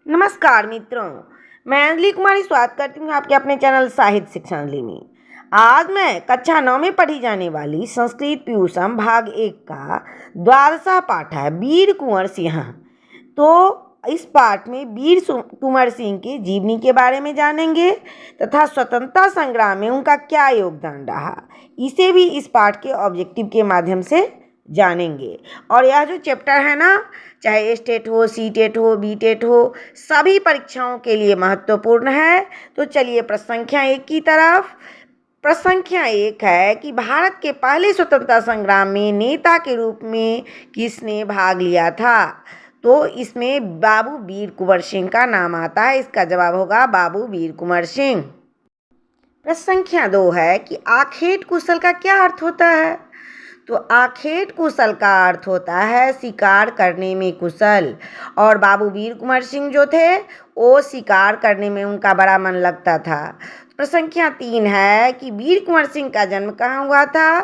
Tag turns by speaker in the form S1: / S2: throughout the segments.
S1: नमस्कार मित्रों, मैं अंजलि कुमारी स्वागत करती हूँ आपके अपने चैनल साहित्य शिक्षा अंजलि में। आज मैं कक्षा 9 में पढ़ी जाने वाली संस्कृत पीयूषम भाग 1 का 12वां पाठ है वीर कुंवर सिंह। तो इस पाठ में वीर कुंवर सिंह की जीवनी के बारे में जानेंगे तथा स्वतंत्रता संग्राम में उनका क्या योगदान रहा, इसे भी इस पाठ के ऑब्जेक्टिव के माध्यम से जानेंगे। और यह जो चैप्टर है ना, चाहे स्टेट हो, सी टेट हो, बी टेट हो, सभी परीक्षाओं के लिए महत्वपूर्ण है। तो चलिए प्रश्न संख्या 1 की तरफ। प्रश्न संख्या 1 है कि भारत के पहले स्वतंत्रता संग्राम में नेता के रूप में किसने भाग लिया था। तो इसमें बाबू वीर कुंवर सिंह का नाम आता है। इसका जवाब होगा बाबू वीर कुंवर सिंह। प्रश्न संख्या 2 है कि आखेट कुशल का क्या अर्थ होता है। तो आखेट कुशल का अर्थ होता है शिकार करने में कुशल। और बाबू वीर कुंवर सिंह जो थे वो शिकार करने में उनका बड़ा मन लगता था। प्रश्न संख्या 3 है कि वीर कुंवर सिंह का जन्म कहाँ हुआ था।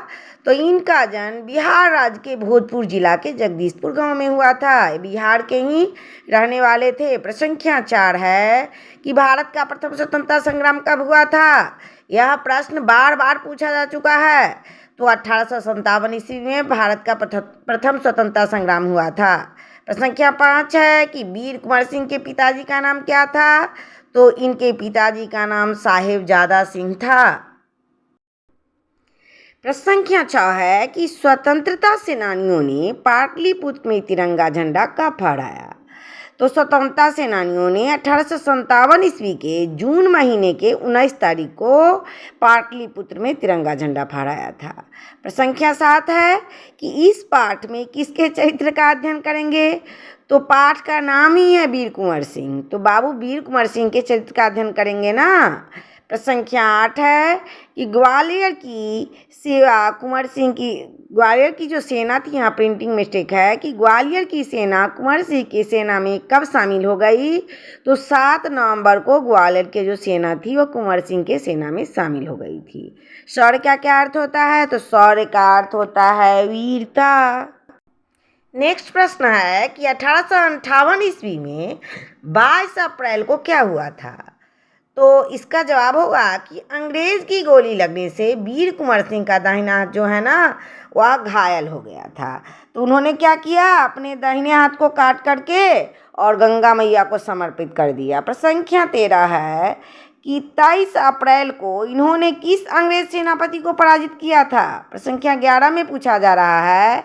S1: तो इनका जन्म बिहार राज्य के भोजपुर जिला के जगदीशपुर गांव में हुआ था। बिहार के ही रहने वाले थे। प्रश्न संख्या 4 है कि भारत का प्रथम स्वतंत्रता संग्राम कब हुआ था। यह प्रश्न बार बार पूछा जा चुका है। तो 1857 ईस्वी में भारत का प्रथम स्वतंत्रता संग्राम हुआ था। प्रश्न संख्या 5 है कि वीर कुंवर सिंह के पिताजी का नाम क्या था। तो इनके पिताजी का नाम साहेबजादा सिंह था। प्रश्न संख्या 6 है कि स्वतंत्रता सेनानियों ने पाटलिपुत्र में तिरंगा झंडा कब फहराया। तो स्वतंत्रता सेनानियों ने 1857 ईस्वी के जून महीने के 19 तारीख को पाटलिपुत्र में तिरंगा झंडा फहराया था। प्रश्न संख्या 7 है कि इस पाठ में किसके चरित्र का अध्ययन करेंगे। तो पाठ का नाम ही है वीर कुंवर सिंह, तो बाबू वीर कुंवर सिंह के चरित्र का अध्ययन करेंगे ना। प्रश्न संख्या 8 है कि ग्वालियर की सेवा कुंवर सिंह की, ग्वालियर की जो सेना थी, यहाँ प्रिंटिंग मिस्टेक है कि ग्वालियर की सेना कुंवर सिंह की सेना में कब शामिल हो गई। तो 7 नवंबर को ग्वालियर की जो सेना थी वो कुंवर सिंह के सेना में शामिल हो गई थी। शौर्य का क्या अर्थ होता है। तो शौर्य का अर्थ होता है वीरता। नेक्स्ट प्रश्न है कि 1858 ईस्वी में 22 अप्रैल को क्या हुआ था। तो इसका जवाब होगा कि अंग्रेज की गोली लगने से वीर कुंवर सिंह का दाहिना हाथ जो है ना वह घायल हो गया था। तो उन्होंने क्या किया, अपने दाहिने हाथ को काट करके और गंगा मैया को समर्पित कर दिया। प्रश्न संख्या 13 है कि 23 अप्रैल को इन्होंने किस अंग्रेज सेनापति को पराजित किया था। प्रश्न संख्या 11 में पूछा जा रहा है।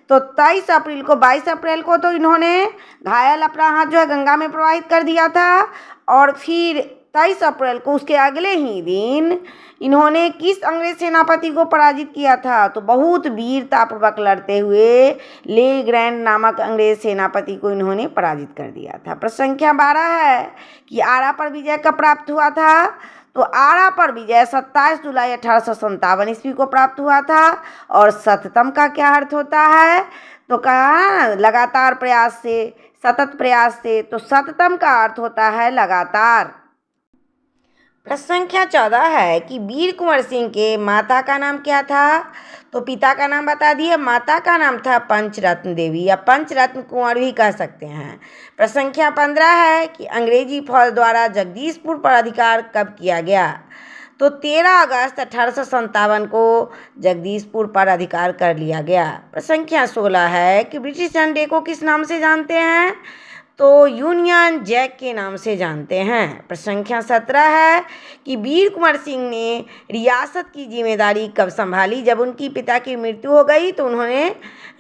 S1: तो 23 अप्रैल को 22 अप्रैल को तो इन्होंने घायल अपना हाथ जो है गंगा में प्रवाहित कर दिया था। और फिर 23 अप्रैल को उसके अगले ही दिन इन्होंने किस अंग्रेज सेनापति को पराजित किया था। तो बहुत वीरतापूर्वक लड़ते हुए ले ग्रैंड नामक अंग्रेज सेनापति को इन्होंने पराजित कर दिया था। प्रश्न संख्या 12 है कि आरा पर विजय कब प्राप्त हुआ था। तो आरा पर विजय 27 जुलाई 1857 ईस्वी को प्राप्त हुआ था। और सततम का क्या अर्थ होता है। तो कहा लगातार प्रयास से, सतत प्रयास से। तो सततम का अर्थ होता है लगातार। प्रश्न संख्या 14 है कि वीर कुंवर सिंह के माता का नाम क्या था। तो पिता का नाम बता दिए, माता का नाम था पंचरत्न देवी या पंचरत्न कुंवर भी कह सकते हैं। प्रश्न संख्या 15 है कि अंग्रेजी फौज द्वारा जगदीशपुर पर अधिकार कब किया गया। तो 13 अगस्त 1857 को जगदीशपुर पर अधिकार कर लिया गया। प्रश्न संख्या 16 है कि ब्रिटिश झंडे को किस नाम से जानते हैं। तो यूनियन जैक के नाम से जानते हैं। प्रश्न संख्या 17 है कि वीर कुंवर सिंह ने रियासत की जिम्मेदारी कब संभाली। जब उनकी पिता की मृत्यु हो गई तो उन्होंने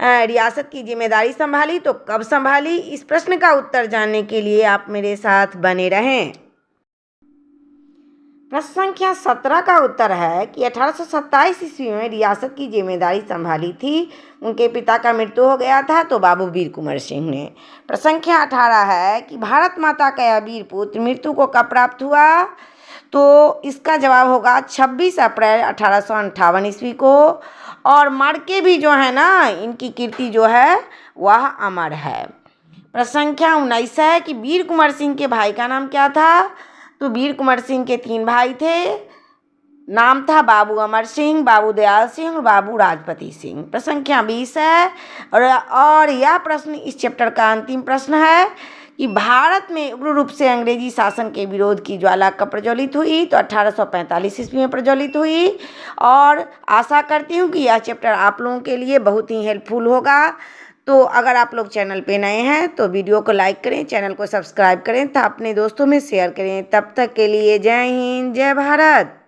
S1: रियासत की जिम्मेदारी संभाली। तो कब संभाली, इस प्रश्न का उत्तर जानने के लिए आप मेरे साथ बने रहें। प्रश्न संख्या 17 का उत्तर है कि 1827 ईस्वी में रियासत की जिम्मेदारी संभाली थी। उनके पिता का मृत्यु हो गया था तो बाबू वीर कुंवर सिंह ने। प्रश्न संख्या 18 है कि भारत माता का यह वीर पुत्र मृत्यु को कब प्राप्त हुआ। तो इसका जवाब होगा 26 अप्रैल 1858 ईस्वी को। और मर के भी जो है ना इनकी कीर्ति जो है वह अमर है। प्रश्न संख्या 19 है कि वीर कुंवर सिंह के भाई का नाम क्या था। तो वीर कुंवर सिंह के 3 भाई थे। नाम था बाबू अमर सिंह, बाबू दयाल सिंह और बाबू राजपति सिंह। प्रश्न संख्या 20 है और यह प्रश्न इस चैप्टर का अंतिम प्रश्न है कि भारत में उग्र रूप से अंग्रेजी शासन के विरोध की ज्वाला कब प्रज्वलित हुई, तो 1845 ईस्वी में प्रज्वलित हुई। और आशा करती हूँ कि यह चैप्टर आप लोगों के लिए बहुत ही हेल्पफुल होगा। तो अगर आप लोग चैनल पे नए हैं तो वीडियो को लाइक करें, चैनल को सब्सक्राइब करें तथा अपने दोस्तों में शेयर करें। तब तक के लिए जय हिंद, जय भारत।